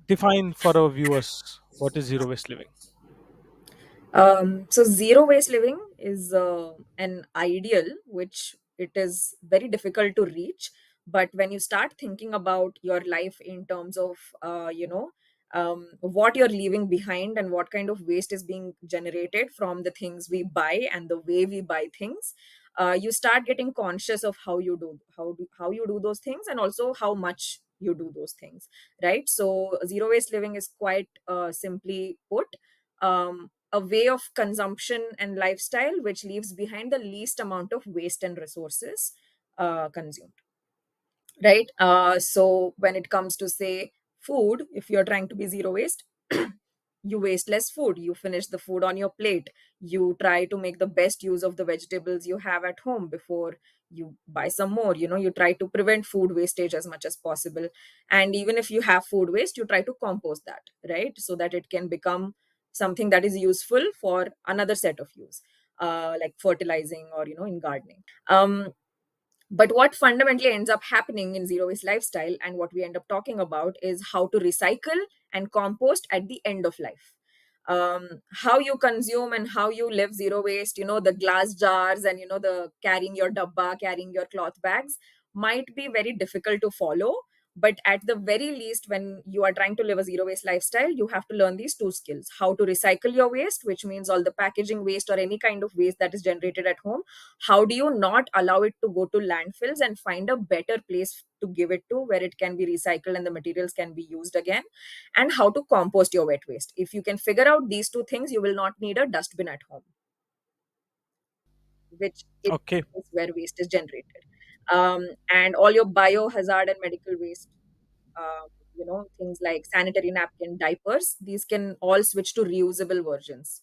define for our viewers what is zero waste living. So zero waste living is an ideal which it is very difficult to reach. But when you start thinking about your life in terms of, what you're leaving behind and what kind of waste is being generated from the things we buy and the way we buy things, you start getting conscious of how you do those things, and also how much you do those things, right? So zero waste living is quite simply put, a way of consumption and lifestyle which leaves behind the least amount of waste and resources consumed, right? So when it comes to, say, food, if you're trying to be zero waste, you waste less food, you finish the food on your plate, you try to make the best use of the vegetables you have at home before you buy some more, you try to prevent food wastage as much as possible. And even if you have food waste, you try to compost that, right, so that it can become something that is useful for another set of use, like fertilizing or in gardening. But what fundamentally ends up happening in zero waste lifestyle, and what we end up talking about, is how to recycle and compost at the end of life. How you consume and how you live zero waste, the glass jars and the carrying your dabba, carrying your cloth bags, might be very difficult to follow. But at the very least, when you are trying to live a zero waste lifestyle, you have to learn these two skills: how to recycle your waste, which means all the packaging waste or any kind of waste that is generated at home. How do you not allow it to go to landfills and find a better place to give it to, where it can be recycled and the materials can be used again? And how to compost your wet waste. If you can figure out these two things, you will not need a dustbin at home, which is Okay. where waste is generated. And all your biohazard and medical waste, things like sanitary napkin, diapers, these can all switch to reusable versions.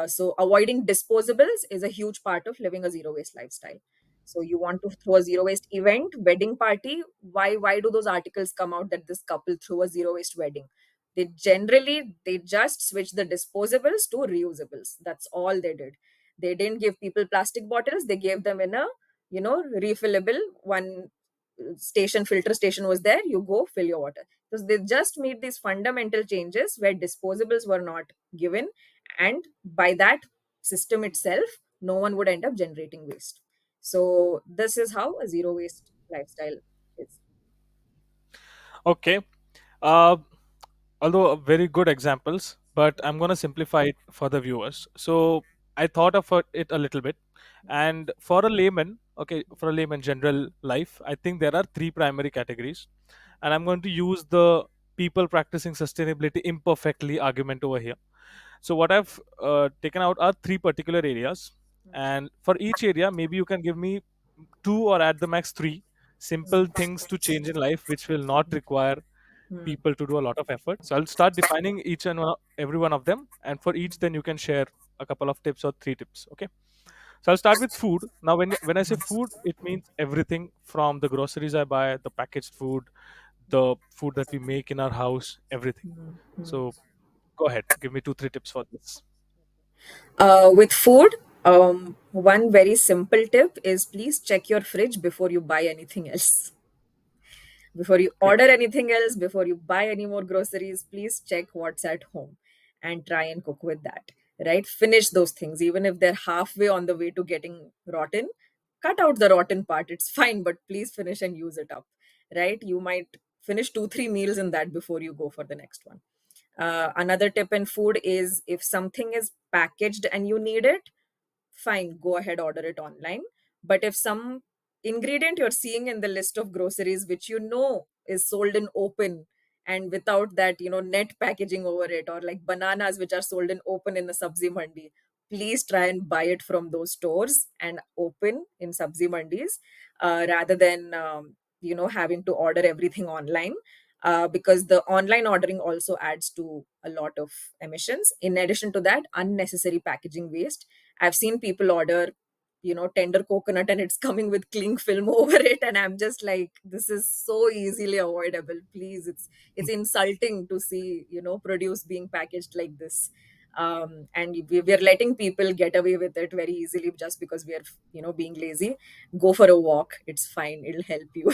So avoiding disposables is a huge part of living a zero waste lifestyle. So you want to throw a zero waste event, wedding party. Why do those articles come out that this couple threw a zero waste wedding? They just switched the disposables to reusables. That's all they did. They didn't give people plastic bottles. They gave them in a refillable one. Station filter station was there, you go fill your water. So they just made these fundamental changes where disposables were not given, and by that system itself, no one would end up generating waste. So this is how a zero waste lifestyle is. Okay. Uh, Although very good examples, but I'm going to simplify it for the viewers. So I thought of it a little bit, and for a layman, okay, for a layman general life, I think there are three primary categories, and I'm going to use the people practicing sustainability imperfectly argument over here. So what I've taken out are three particular areas, and for each area, maybe you can give me two or at the max three simple things to change in life which will not require Hmm. people to do a lot of effort. So I'll start defining each and every one of them, and for each, then you can share a couple of tips or three tips. Okay. So I'll start with food. Now, when I say food, it means everything from the groceries I buy, the packaged food, the food that we make in our house, everything. Hmm. Hmm. So go ahead, give me two three tips for this. With food, one very simple tip is, please check your fridge before you buy anything else. Before you Okay. order anything else, before you buy any more groceries, please check what's at home and try and cook with that, right? Finish those things, even if they're halfway on the way to getting rotten. Cut out the rotten part, it's fine, but please finish and use it up, right? You might finish 2 3 meals in that before you go for the next one. Another tip in food is, if something is packaged and you need it, fine, go ahead, order it online. But if some ingredient you're seeing in the list of groceries, which is sold in open and without that net packaging over it, or like bananas which are sold in open in the sabzi mandi, please try and buy it from those stores and open in sabzi mandis, rather than having to order everything online, because the online ordering also adds to a lot of emissions. In addition to that, unnecessary packaging waste. I've seen people order, tender coconut and it's coming with cling film over it, and I'm just like, this is so easily avoidable. Please, it's insulting to see, produce being packaged like this. And we're letting people get away with it very easily just because we are, being lazy. Go for a walk. It's fine. It'll help you,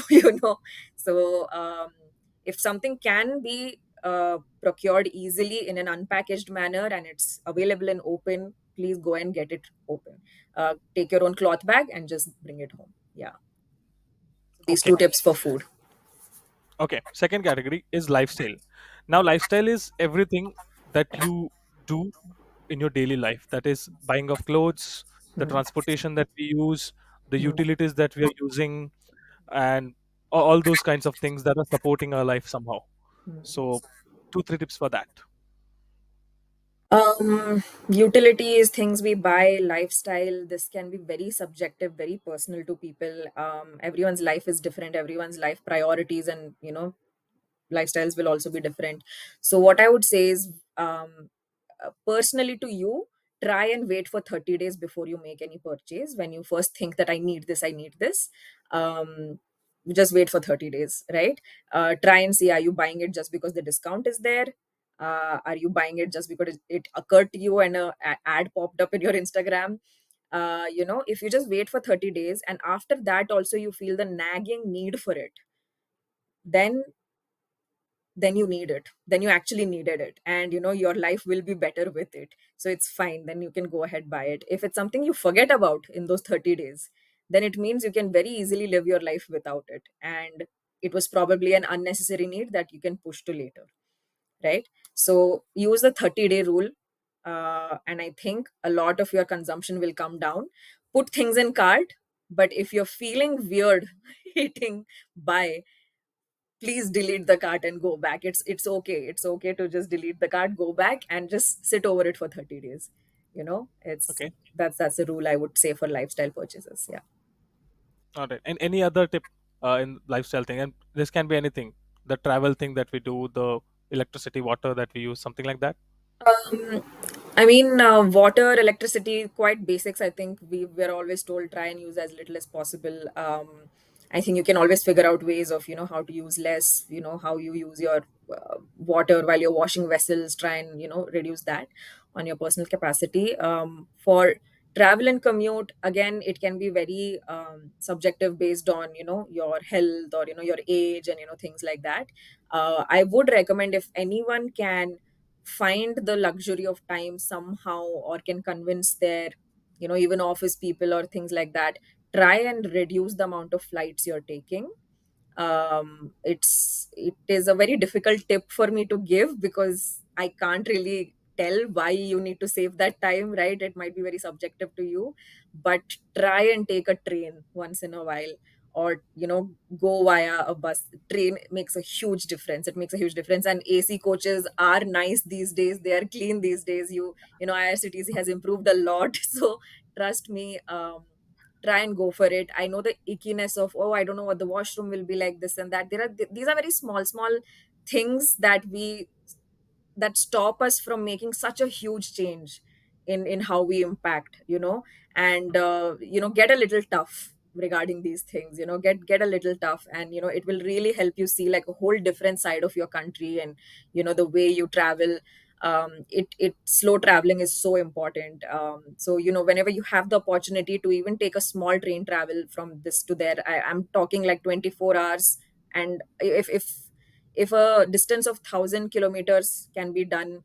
So, if something can be procured easily in an unpackaged manner and it's available in open, please go and get it open. Take your own cloth bag and just bring it home. Yeah. So these Okay. two tips for food. Okay. Second category is lifestyle. Now, lifestyle is everything that you do in your daily life. That is buying of clothes, the Hmm. transportation that we use, the Hmm. utilities that we are using, and all those kinds of things that are supporting our life somehow. Hmm. So, two, three tips for that. Utilities, things we buy, lifestyle, this can be very subjective, very personal to people. Everyone's life is different, everyone's life priorities and, lifestyles will also be different. So, what I would say is, personally to you, try and wait for 30 days before you make any purchase. When you first think that I need this, um, just wait for 30 days, right? Try and see, are you buying it just because the discount is there? Are you buying it just because it occurred to you and a ad popped up in your Instagram? If you just wait for 30 days and after that also you feel the nagging need for it, then you need it, then you actually needed it, and your life will be better with it, so it's fine, then you can go ahead buy it. If it's something you forget about in those 30 days, then it means you can very easily live your life without it, and it was probably an unnecessary need that you can push to later, right? So use the 30-day rule, and I think a lot of your consumption will come down. Put things in cart, but if you're feeling weird hitting buy, please delete the cart and go back. It's okay, it's okay to just delete the cart, go back and just sit over it for 30 days. It's Okay. that's a rule I would say for lifestyle purchases. Yeah. All right. And any other tip in lifestyle thing? And this can be anything. The travel thing that we do, the electricity, water that we use, something like that. Um, I mean, water, electricity, quite basics. I think we're always told try and use as little as possible. I think you can always figure out ways of how to use less. How you use your water while you're washing vessels. Try and reduce that on your personal capacity. For travel and commute, again, it can be very subjective based on your health or your age and things like that. I would recommend if anyone can find the luxury of time somehow or can convince their even office people or things like that, try and reduce the amount of flights you're taking. It is a very difficult tip for me to give because I can't really tell why you need to save that time, right? It might be very subjective to you, but try and take a train once in a while, or go via a bus. Train makes a huge difference, it makes a huge difference, and AC coaches are nice these days, they are clean these days. IRCTC has improved a lot so trust me. Try and go for it. I know the ickiness of, oh, I don't know what the washroom will be like, this and that. These are very small things that stop us from making such a huge change in how we impact, and get a little tough regarding these things, get a little tough, and it will really help you see like a whole different side of your country, and the way you travel. It slow traveling is so important. So whenever you have the opportunity to even take a small train travel from this to there, I'm talking like 24 hours. And if a distance of 1,000 kilometers can be done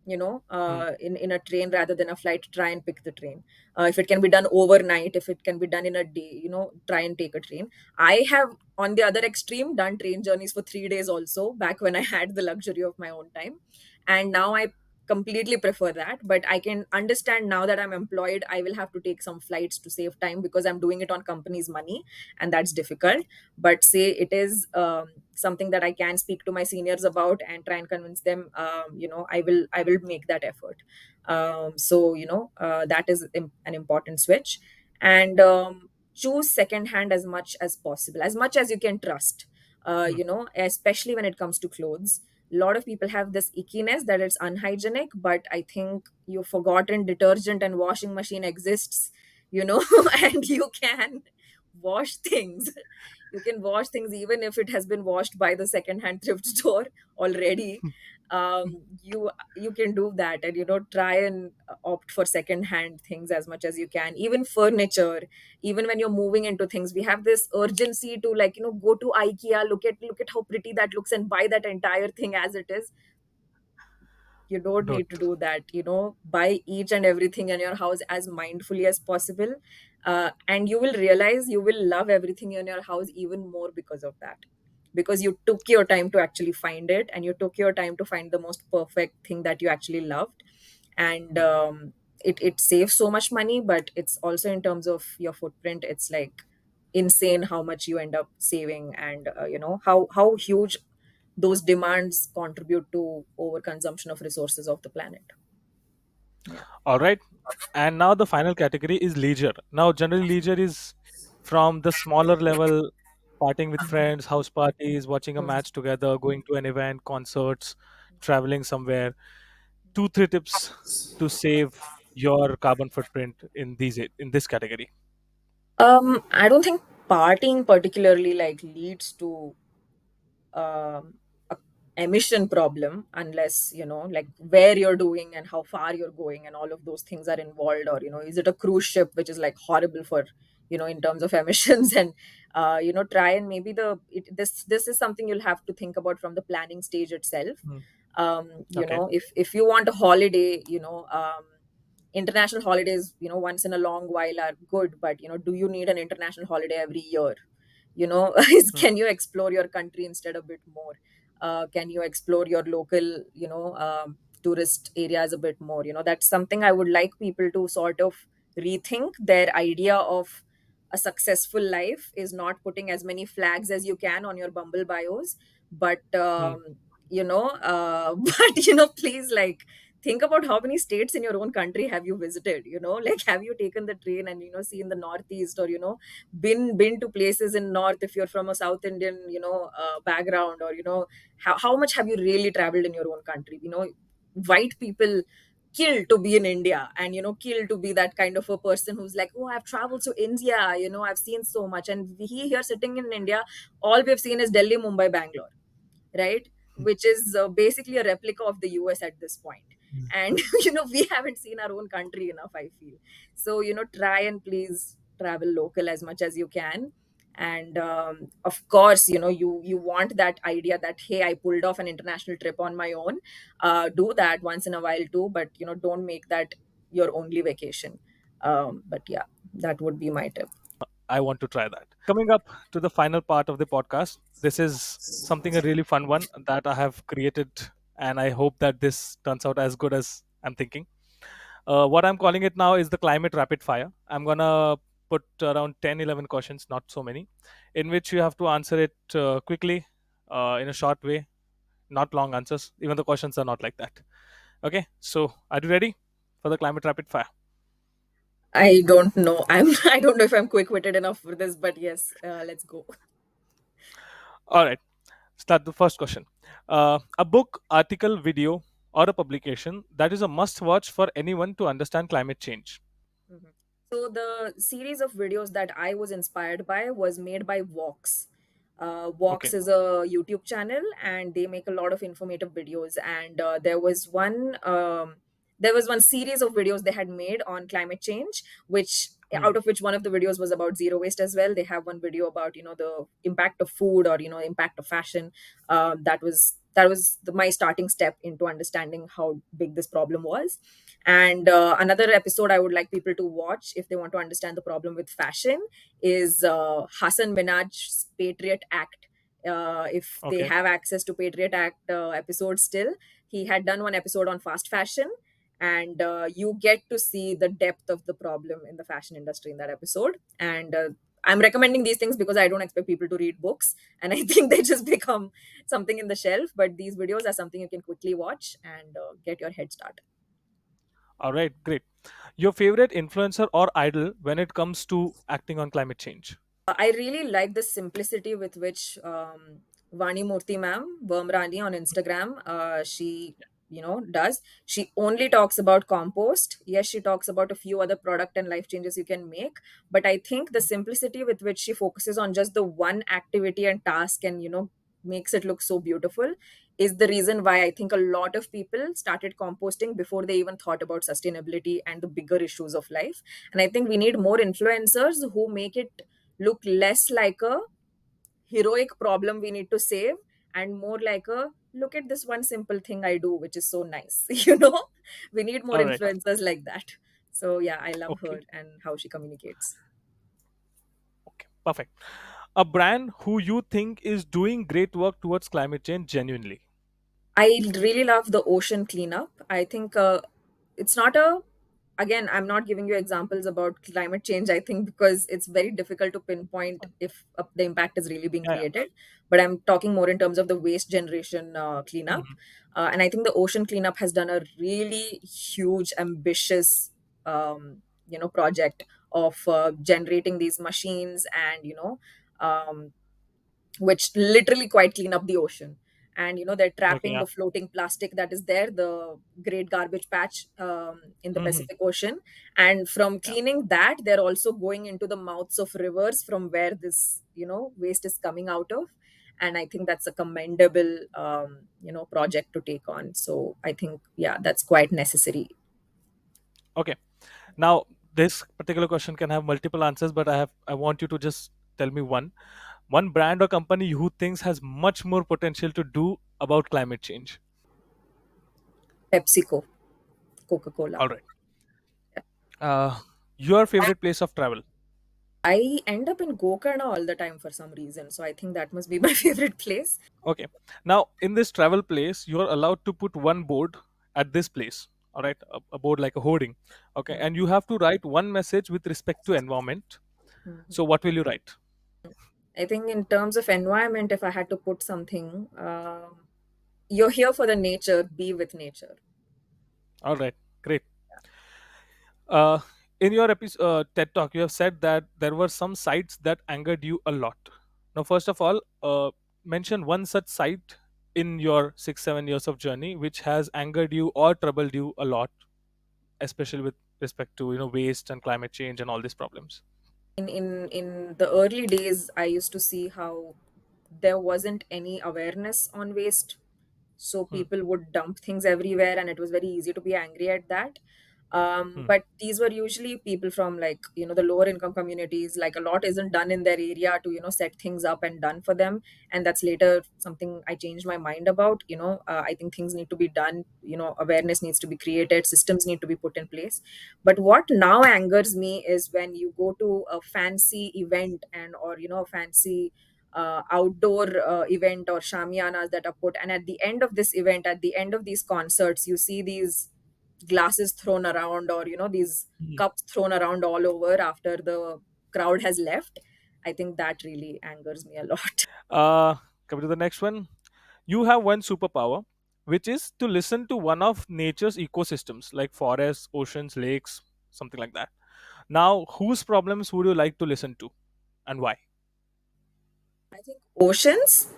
Hmm. in a train rather than a flight, try and pick the train. If it can be done overnight, if it can be done in a day, try and take a train. I have, on the other extreme, done train journeys for 3 days also, back when I had the luxury of my own time, and now I completely prefer that. But I can understand, now that I'm employed, I will have to take some flights to save time because I'm doing it on company's money, and that's difficult. But say it is something that I can speak to my seniors about and try and convince them. I will make that effort. So that is an important switch. And choose second hand as much as possible, as much as you can trust. Hmm. Especially when it comes to clothes. A lot of people have this ickiness that it's unhygienic, but I think you've forgotten detergent and washing machine exists, and you can wash things. You can wash things even if it has been washed by the second hand thrift store already. You can do that, and try and opt for second hand things as much as you can. Even furniture, even when you're moving into things, we have this urgency to, like, go to IKEA, look at how pretty that looks and buy that entire thing as it is. You don't need Don't. to do that. Buy each and everything in your house as mindfully as possible, and you will realize you will love everything in your house even more because of that, because you took your time to actually find it, and you took your time to find the most perfect thing that you actually loved. And Hmm. it saves so much money, but it's also, in terms of your footprint, it's like insane how much you end up saving, and how huge those demands contribute to overconsumption of resources of the planet. Yeah. All right. And now the final category is leisure. Now, generally, leisure is from the smaller level, partying with friends, house parties, watching a match together, going to an event, concerts, traveling somewhere. Two, three tips to save your carbon footprint in in this category. I don't think partying particularly like leads to a emission problem, unless like where you're doing and how far you're going and all of those things are involved, or is it a cruise ship, which is like horrible for in terms of emissions. And try and maybe this is something you'll have to think about from the planning stage itself. Hmm. Okay. If you want a holiday, international holidays, once in a long while are good, but do you need an international holiday every year? Hmm. Can you explore your country instead a bit more? Can you explore your local tourist areas a bit more? That's something I would like people to sort of rethink. Their idea of a successful life is not putting as many flags as you can on your Bumble bios, but Hmm. but please, like, think about how many states in your own country have you visited. Like, have you taken the train and seen the northeast, or been to places in north, if you're from a South Indian background, or how much have you really traveled in your own country? White people kill to be in India, and kill to be that kind of a person who's like, oh, I've traveled to India, I've seen so much. And we here sitting in India, all we've seen is Delhi, Mumbai, Bangalore, right? Which is basically a replica of the US at this point. And we haven't seen our own country enough, I feel. So try and please travel local as much as you can. And of course, you want that idea that, hey, I pulled off an international trip on my own. Do that once in a while too, but don't make that your only vacation. But yeah, that would be my tip. I want to try that. Coming up to the final part of the podcast, this is something a really fun one that I have created, and I hope that this turns out as good as I'm thinking. What I'm calling it now is the climate rapid fire. I'm gonna put around 10, 11 questions, not so many, in which you have to answer it quickly, in a short way, not long answers. Even the questions are not like that. Okay, so are you ready for the climate rapid fire? I don't know. I don't know if I'm quick-witted enough for this, but yes, let's go. All right, start the first question. A book, article, video, or a publication that is a must watch for anyone to understand climate change. Mhm. So the series of videos that I was inspired by was made by Vox. Vox Okay. is a YouTube channel, and they make a lot of informative videos. And there was one series of videos they had made on climate change, which Hmm. out of which one of the videos was about zero waste as well. They have one video about the impact of food, or impact of fashion. That was my starting step into understanding how big this problem was. And another episode I would like people to watch if they want to understand the problem with fashion is Hassan Minaj's Patriot Act. If they Okay. have access to Patriot Act episodes still, he had done one episode on fast fashion, and you get to see the depth of the problem in the fashion industry in that episode. And I'm recommending these things because I don't expect people to read books, and I think they just become something in the shelf. But these videos are something you can quickly watch and get your head start. All right. Great. Your favorite influencer or idol when it comes to acting on climate change? I really like the simplicity with which Vani Murthy ma'am, Vermrani on Instagram, she Yeah. does. She only talks about compost. Yes, she talks about a few other product and life changes you can make, but I think the simplicity with which she focuses on just the one activity and task, and makes it look so beautiful, is the reason why I think a lot of people started composting before they even thought about sustainability and the bigger issues of life. And I think we need more influencers who make it look less like a heroic problem we need to save, and more like a look at this one simple thing I do which is so nice. We need more All right. influencers like that. So yeah, I love Okay. her and how she communicates. Okay. Perfect. A brand who you think is doing great work towards climate change genuinely. I really love the ocean cleanup. I think it's not a again, I'm not giving you examples about climate change, I think, because it's very difficult to pinpoint if the impact is really being Yeah. created. But I'm talking more in terms of the waste generation Yeah. cleanup. And I think the ocean cleanup has done a really huge, ambitious, project of generating these machines, and which literally quite clean up the ocean. And they're Okay. trapping Yeah. the floating plastic that is there, the great garbage patch in the Mhm. Pacific Ocean. And from Yeah. cleaning that, they're also going into the mouths of rivers from where this waste is coming out of. And I think that's a commendable project to take on. So I think, yeah, that's quite necessary. Okay. Now, this particular question can have multiple answers, but I want you to just tell me one brand or company who thinks has much more potential to do about climate change. PepsiCo, Coca-Cola. All right. Your favorite place of travel. I end up in Gokarna all the time for some reason, so I think that must be my favorite place. Okay. Now, in this travel place, you are allowed to put one board at this place. All right, a board like a hoarding. Okay, and you have to write one message with respect to environment. Mhm. So, what will you write? I think in terms of environment, if I had to put something, you're here for the nature, be with nature. All right, great. Uh, in your TED talk, you have said that there were some sites that angered you a lot. Now, first of all, mention one such site in your 6 7 years of journey which has angered you or troubled you a lot, especially with respect to waste and climate change and all these problems. In the early days, I used to see how there wasn't any awareness on waste, so Hmm. people would dump things everywhere, and it was very easy to be angry at that. Hmm. But these were usually people from, like, the lower income communities. Like, a lot isn't done in their area to set things up and done for them. And that's later something I changed my mind about. I think things need to be done. Awareness needs to be created, systems need to be put in place. But what now angers me is when you go to a fancy event, and or a fancy outdoor event, or shamianas that are put, and at the end of this event, at the end of these concerts, you see these glasses thrown around, or these Hmm. cups thrown around all over after the crowd has left. I think that really angers me a lot. Uh, Coming to the next one, you have one superpower, which is to listen to one of nature's ecosystems like forests, oceans, lakes, something like that. Now, whose problems would you like to listen to, and why? I think oceans,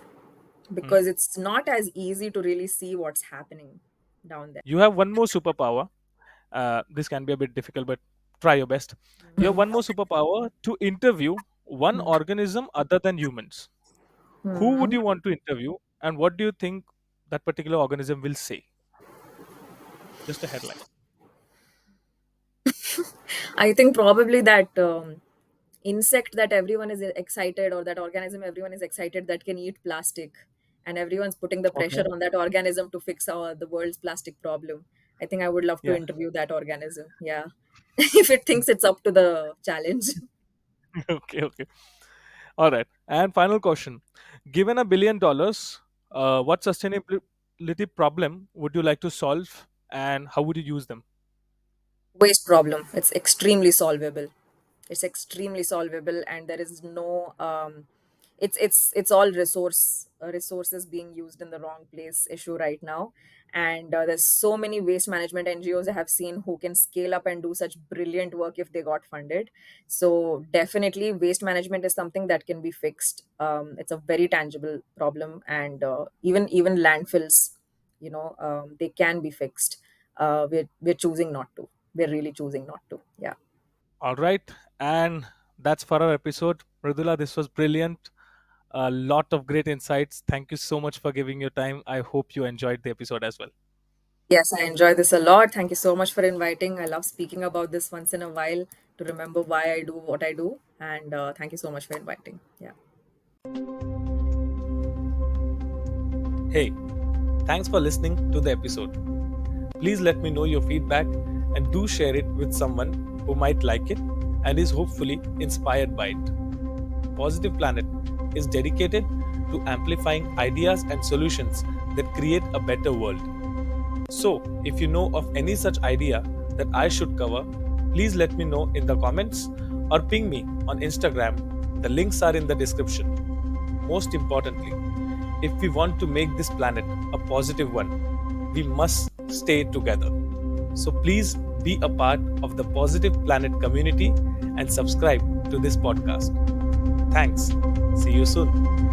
Hmm? because it's not as easy to really see what's happening down there. You have one more superpower. This can be a bit difficult, but try your best. You have one more superpower to interview one organism other than humans. Who would Mhm. you want to interview, and what do you think that particular organism will say? Just a headline. I think probably that insect that everyone is excited, or that organism everyone is excited that can eat plastic, and everyone's putting the pressure Okay. on that organism to fix the world's plastic problem. I think I would love to Yeah. interview that organism. Yeah. If it thinks it's up to the challenge. Okay. Okay. All right. And final question: given $1 billion, what sustainability problem would you like to solve, and how would you use them? Waste problem. It's extremely solvable. It's extremely solvable, and there is no it's all resources being used in the wrong place issue right now. And there's so many waste management NGOs I have seen who can scale up and do such brilliant work if they got funded. So definitely waste management is something that can be fixed. It's a very tangible problem. And even landfills, they can be fixed. We're choosing not to. We're really choosing not to. Yeah. All right. And that's for our episode. Mrudula, this was brilliant. A lot of great insights. Thank you so much for giving your time. I hope you enjoyed the episode as well. Yes, I enjoy this a lot. Thank you so much for inviting. I love speaking about this once in a while to remember why I do what I do. And thank you so much for inviting. Yeah. Hey, thanks for listening to the episode. Please let me know your feedback and do share it with someone who might like it and is hopefully inspired by it. Positive Planet is dedicated to amplifying ideas and solutions that create a better world. So, if you know of any such idea that I should cover, please let me know in the comments or ping me on Instagram. The links are in the description. Most importantly, if we want to make this planet a positive one, we must stay together. So please be a part of the Positive Planet community and subscribe to this podcast. Thanks. See you soon.